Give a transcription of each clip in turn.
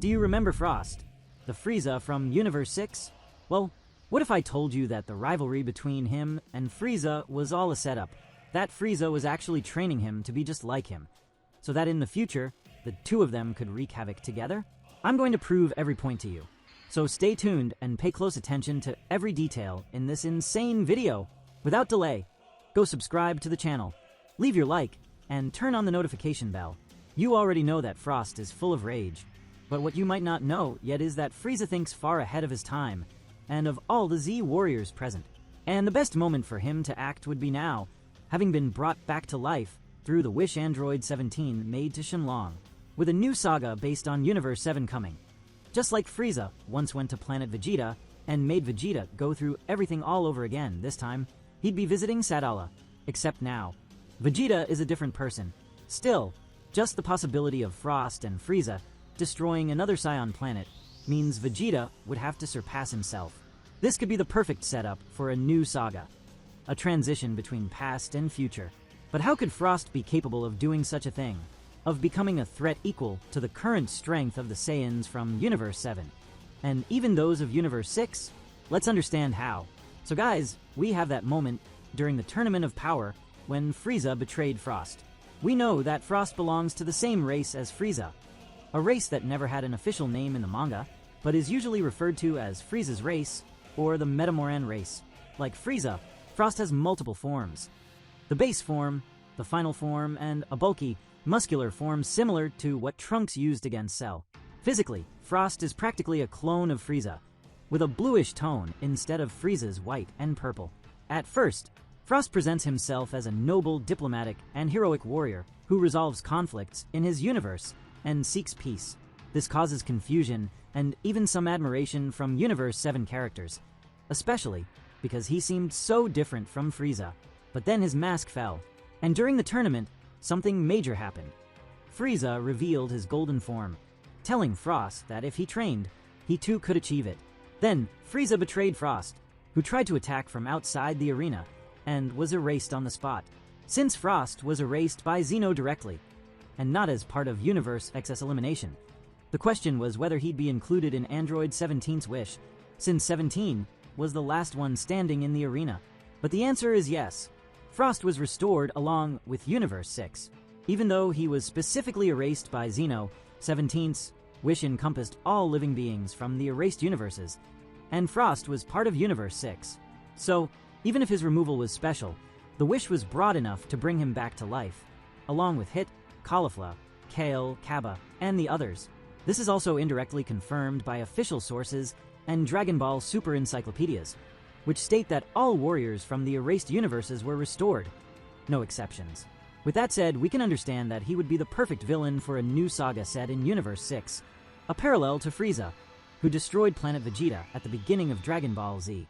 Do you remember Frost, the Frieza from Universe 6? Well, what if I told you that the rivalry between him and Frieza was all a setup? That Frieza was actually training him to be just like him, so that in the future, the two of them could wreak havoc together? I'm going to prove every point to you. So stay tuned and pay close attention to every detail in this insane video. Without delay, go subscribe to the channel, leave your like, and turn on the notification bell. You already know that Frost is full of rage, but what you might not know yet is that Frieza thinks far ahead of his time, and of all the Z warriors present. And the best moment for him to act would be now, having been brought back to life through the wish Android 17 made to Shenlong, with a new saga based on Universe 7 coming. Just like Frieza once went to planet Vegeta and made Vegeta go through everything all over again, this time, he'd be visiting Sadala. Except now, Vegeta is a different person. Still, just the possibility of Frost and Frieza destroying another Saiyan planet means Vegeta would have to surpass himself. This could be the perfect setup for a new saga, a transition between past and future. But how could Frost be capable of doing such a thing? Of becoming a threat equal to the current strength of the Saiyans from Universe 7, and even those of Universe 6? Let's understand how. So guys, we have that moment during the Tournament of Power when Frieza betrayed Frost. We know that Frost belongs to the same race as Frieza, a race that never had an official name in the manga, but is usually referred to as Frieza's race, or the Metamoran race. Like Frieza, Frost has multiple forms. The base form, the final form, and a bulky, muscular form similar to what Trunks used against Cell. Physically, Frost is practically a clone of Frieza, with a bluish tone instead of Frieza's white and purple. At first, Frost presents himself as a noble, diplomatic, and heroic warrior who resolves conflicts in his universe and seeks peace. This causes confusion and even some admiration from Universe 7 characters, especially because he seemed so different from Frieza. But then his mask fell, and during the tournament, something major happened. Frieza revealed his golden form, telling Frost that if he trained, he too could achieve it. Then, Frieza betrayed Frost, who tried to attack from outside the arena, and was erased on the spot. Since Frost was erased by Zeno directly, and not as part of Universe XS elimination, the question was whether he'd be included in Android 17's wish, since 17 was the last one standing in the arena. But the answer is yes. Frost was restored along with Universe 6. Even though he was specifically erased by Zeno, 17's wish encompassed all living beings from the erased universes, and Frost was part of Universe 6. So, even if his removal was special, the wish was broad enough to bring him back to life, along with Hit, Caulifla, Kale, Kaba, and the others. This is also indirectly confirmed by official sources and Dragon Ball Super encyclopedias, which state that all warriors from the erased universes were restored. No exceptions. With that said, we can understand that he would be the perfect villain for a new saga set in Universe 6, a parallel to Frieza, who destroyed planet Vegeta at the beginning of Dragon Ball Z.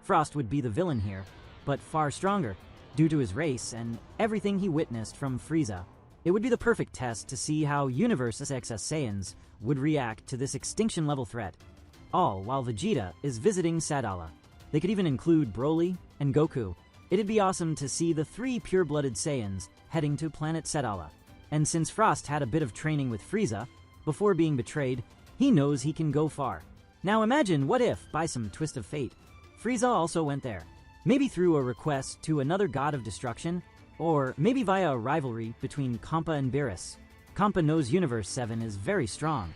Frost would be the villain here, but far stronger, due to his race and everything he witnessed from Frieza. It would be the perfect test to see how Universe XS Saiyans would react to this extinction-level threat, all while Vegeta is visiting Sadala. They could even include Broly and Goku. It'd be awesome to see the three pure-blooded Saiyans heading to planet Sadala. And since Frost had a bit of training with Frieza before being betrayed, he knows he can go far. Now imagine what if, by some twist of fate, Frieza also went there. Maybe through a request to another god of destruction, or maybe via a rivalry between Kampa and Beerus. Kampa knows Universe 7 is very strong,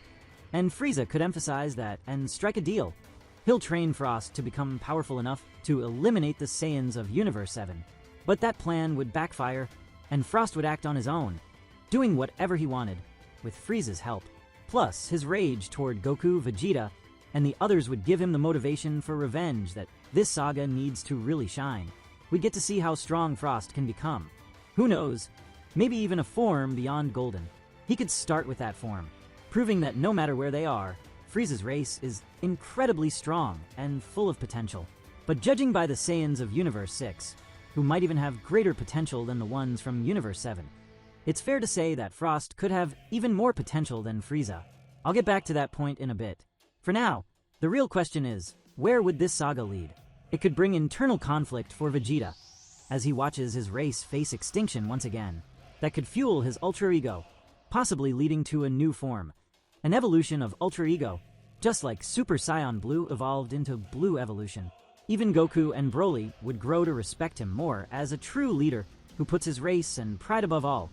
and Frieza could emphasize that and strike a deal. He'll train Frost to become powerful enough to eliminate the Saiyans of Universe 7. But that plan would backfire, and Frost would act on his own, doing whatever he wanted, with Frieza's help. Plus, his rage toward Goku, Vegeta, and the others would give him the motivation for revenge that this saga needs to really shine. We'd get to see how strong Frost can become. Who knows, maybe even a form beyond Golden. He could start with that form, proving that no matter where they are, Frieza's race is incredibly strong and full of potential. But judging by the Saiyans of Universe 6, who might even have greater potential than the ones from Universe 7, it's fair to say that Frost could have even more potential than Frieza. I'll get back to that point in a bit. For now, the real question is, where would this saga lead? It could bring internal conflict for Vegeta, as he watches his race face extinction once again. That could fuel his ultra ego, possibly leading to a new form. an evolution of Ultra Ego, just like Super Saiyan Blue evolved into Blue Evolution. Even Goku and Broly would grow to respect him more as a true leader who puts his race and pride above all,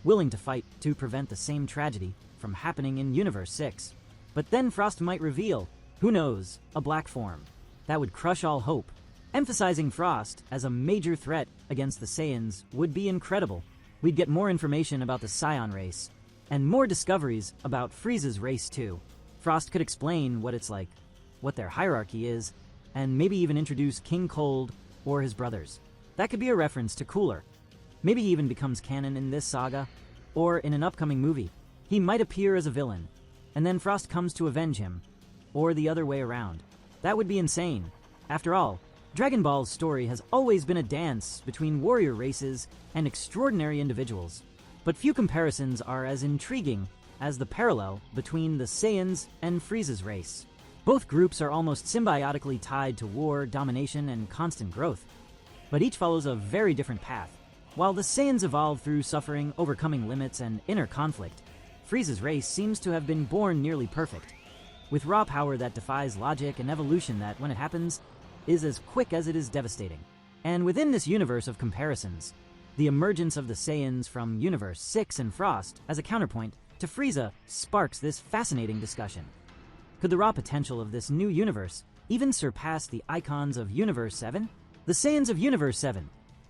willing to fight to prevent the same tragedy from happening in Universe 6. But then Frost might reveal, who knows, a black form. That would crush all hope. Emphasizing Frost as a major threat against the Saiyans would be incredible. We'd get more information about the Saiyan race, and more discoveries about Frieza's race too. Frost could explain what it's like, what their hierarchy is, and maybe even introduce King Cold or his brothers. That could be a reference to Cooler. Maybe he even becomes canon in this saga, or in an upcoming movie. He might appear as a villain, and then Frost comes to avenge him, or the other way around. That would be insane. After all, Dragon Ball's story has always been a dance between warrior races and extraordinary individuals. But few comparisons are as intriguing as the parallel between the Saiyans and Frieza's race. Both groups are almost symbiotically tied to war, domination, and constant growth, but each follows a very different path. While the Saiyans evolve through suffering, overcoming limits, and inner conflict, Frieza's race seems to have been born nearly perfect, with raw power that defies logic and evolution that, when it happens, is as quick as it is devastating. And within this universe of comparisons, the emergence of the Saiyans from Universe 6 and Frost as a counterpoint to Frieza sparks this fascinating discussion. Could the raw potential of this new universe even surpass the icons of Universe 7? The Saiyans of Universe 7,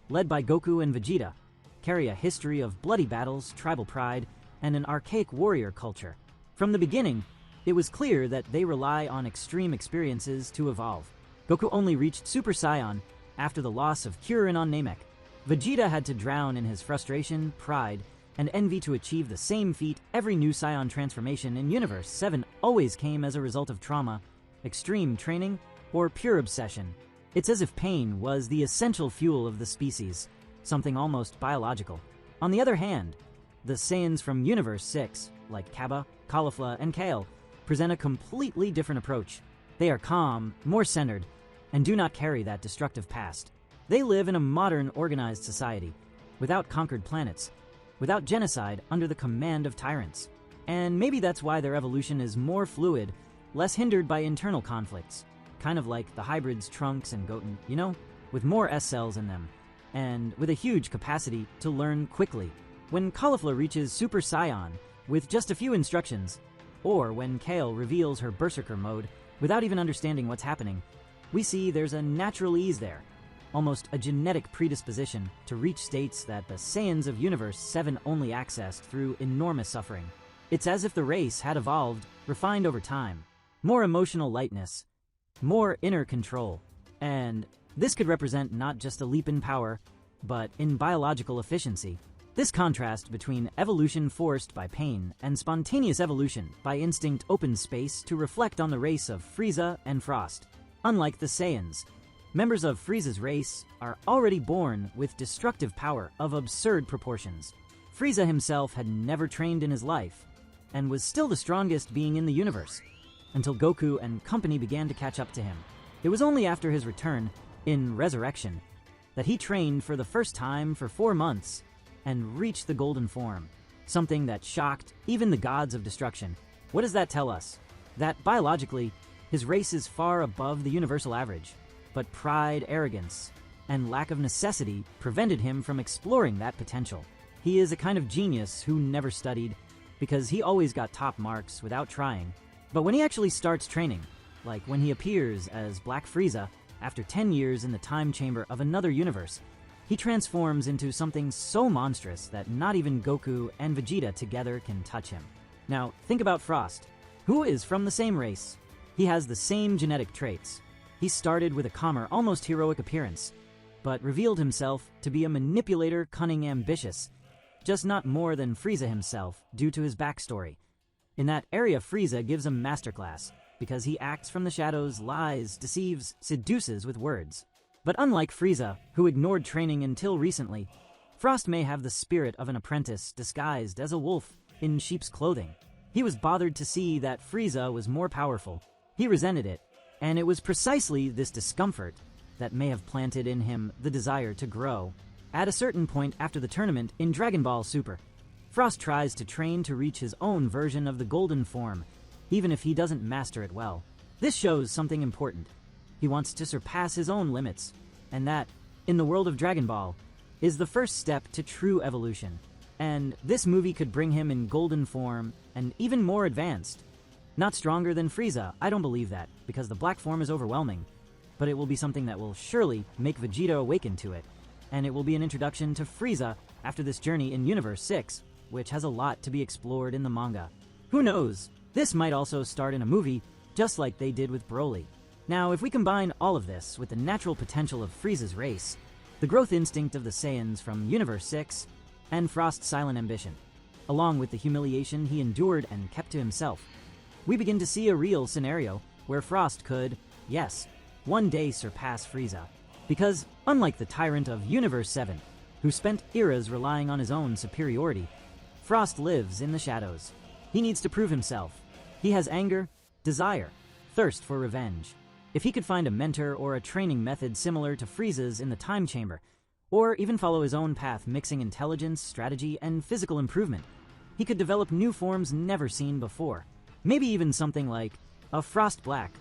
led by Goku and Vegeta, carry a history of bloody battles, tribal pride, and an archaic warrior culture. From the beginning, it was clear that they rely on extreme experiences to evolve. Goku only reached Super Saiyan after the loss of Kuririn on Namek. Vegeta had to drown in his frustration, pride, and envy to achieve the same feat. Every new Saiyan transformation in Universe 7 always came as a result of trauma, extreme training, or pure obsession. It's as if pain was the essential fuel of the species, something almost biological. On the other hand, the Saiyans from Universe 6, like Kaba, Caulifla, and Kale, present a completely different approach. They are calm, more centered, and do not carry that destructive past. They live in a modern, organized society, without conquered planets, without genocide under the command of tyrants. And maybe that's why their evolution is more fluid, less hindered by internal conflicts. Kind of like the hybrids Trunks and Goten, you know? With more S cells in them, and with a huge capacity to learn quickly. When Caulifla reaches Super Saiyan with just a few instructions, or when Kale reveals her Berserker mode without even understanding what's happening, we see there's a natural ease there, almost a genetic predisposition to reach states that the Saiyans of Universe 7 only accessed through enormous suffering. It's as if the race had evolved, refined over time. More emotional lightness, more inner control, and this could represent not just a leap in power, but in biological efficiency. This contrast between evolution forced by pain and spontaneous evolution by instinct opens space to reflect on the race of Frieza and Frost. Unlike the Saiyans, members of Frieza's race are already born with destructive power of absurd proportions. Frieza himself had never trained in his life, and was still the strongest being in the universe, until Goku and company began to catch up to him. It was only after his return, in Resurrection, that he trained for the first time for 4 months, and reached the golden form, something that shocked even the gods of destruction. What does that tell us? That biologically, his race is far above the universal average, but pride, arrogance, and lack of necessity prevented him from exploring that potential. He is a kind of genius who never studied, because he always got top marks without trying. But when he actually starts training, like when he appears as Black Frieza after 10 years in the time chamber of another universe, he transforms into something so monstrous that not even Goku and Vegeta together can touch him. Now, think about Frost, who is from the same race. He has the same genetic traits. He started with a calmer, almost heroic appearance, but revealed himself to be a manipulator, cunning, ambitious, just not more than Frieza himself due to his backstory. In that area, Frieza gives a masterclass, because he acts from the shadows, lies, deceives, seduces with words. But unlike Frieza, who ignored training until recently, Frost may have the spirit of an apprentice disguised as a wolf in sheep's clothing. He was bothered to see that Frieza was more powerful. He resented it, and it was precisely this discomfort that may have planted in him the desire to grow. At a certain point after the tournament in Dragon Ball Super, Frost tries to train to reach his own version of the golden form, even if he doesn't master it well. This shows something important. He wants to surpass his own limits, and that, in the world of Dragon Ball, is the first step to true evolution. And this movie could bring him in golden form and even more advanced. Not stronger than Frieza, I don't believe that, because the black form is overwhelming. But it will be something that will surely make Vegeta awaken to it. And it will be an introduction to Frieza after this journey in Universe 6, which has a lot to be explored in the manga. Who knows? This might also start in a movie, just like they did with Broly. Now, if we combine all of this with the natural potential of Frieza's race, the growth instinct of the Saiyans from Universe 6, and Frost's silent ambition, along with the humiliation he endured and kept to himself, we begin to see a real scenario where Frost could, yes, one day surpass Frieza. Because, unlike the tyrant of Universe 7, who spent eras relying on his own superiority, Frost lives in the shadows. He needs to prove himself. He has anger, desire, thirst for revenge. If he could find a mentor or a training method similar to Frieza's in the time chamber, or even follow his own path mixing intelligence, strategy, and physical improvement, he could develop new forms never seen before. Maybe even something like a Frost Black,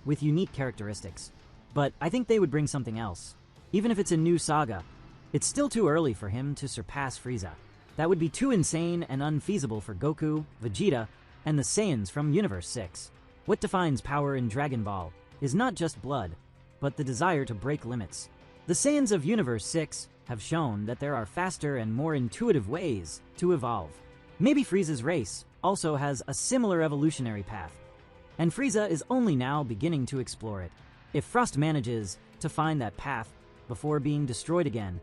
with unique characteristics. But I think they would bring something else. Even if it's a new Saga, it's still too early for him to surpass Frieza. That would be too insane and unfeasible for Goku, Vegeta, and the Saiyans from Universe 6. What defines power in Dragon Ball is not just blood, but the desire to break limits. The Saiyans of Universe 6 have shown that there are faster and more intuitive ways to evolve. Maybe Frieza's race also has a similar evolutionary path, and Frieza is only now beginning to explore it. If Frost manages to find that path before being destroyed again,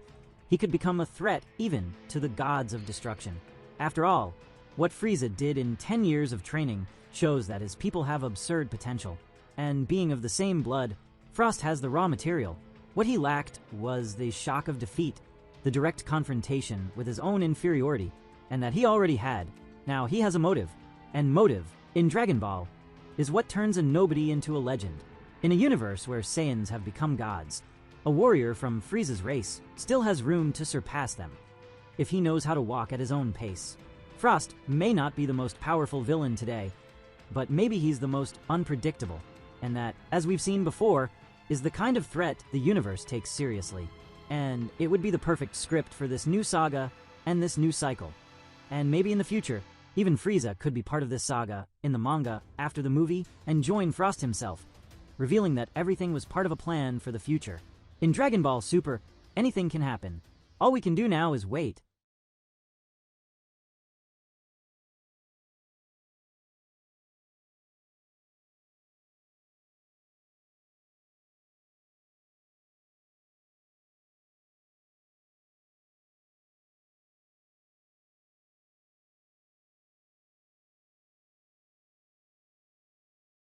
he could become a threat even to the gods of destruction. After all, what Frieza did in 10 years of training shows that his people have absurd potential. And being of the same blood, Frost has the raw material. What he lacked was the shock of defeat, the direct confrontation with his own inferiority, and that he already had. Now he has a motive, and motive, in Dragon Ball, is what turns a nobody into a legend. In a universe where Saiyans have become gods, a warrior from Frieza's race still has room to surpass them, if he knows how to walk at his own pace. Frost may not be the most powerful villain today, but maybe he's the most unpredictable, and that, as we've seen before, is the kind of threat the universe takes seriously. And it would be the perfect script for this new saga and this new cycle. And maybe in the future, even Frieza could be part of this saga in the manga after the movie and join Frost himself, revealing that everything was part of a plan for the future. In Dragon Ball Super, anything can happen. All we can do now is wait.